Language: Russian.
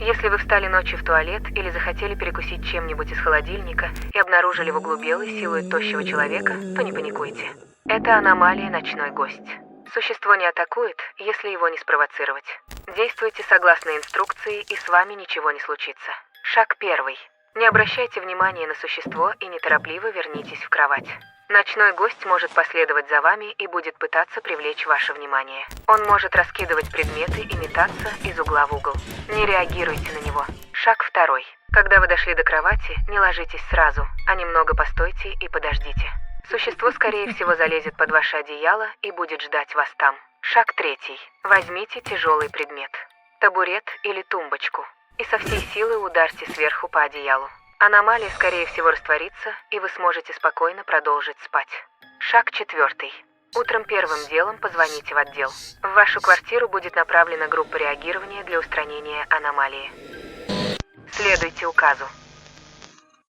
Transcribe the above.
Если вы встали ночью в туалет или захотели перекусить чем-нибудь из холодильника и обнаружили в углу белый силуэт тощего человека, то не паникуйте. Это аномалия «Ночной гость». Существо не атакует, если его не спровоцировать. Действуйте согласно инструкции, и с вами ничего не случится. Шаг 1. Не обращайте внимания на существо и неторопливо вернитесь в кровать. Ночной гость может последовать за вами и будет пытаться привлечь ваше внимание. Он может раскидывать предметы и метаться из угла в угол. Не реагируйте на него. Шаг 2. Когда вы дошли до кровати, не ложитесь сразу, а немного постойте и подождите. Существо, скорее всего, залезет под ваше одеяло и будет ждать вас там. Шаг 3. Возьмите тяжелый предмет. Табурет или тумбочку. И со всей силы ударьте сверху по одеялу. Аномалия, скорее всего, растворится, и вы сможете спокойно продолжить спать. Шаг 4. Утром первым делом позвоните в отдел. В вашу квартиру будет направлена группа реагирования для устранения аномалии. Следуйте указу.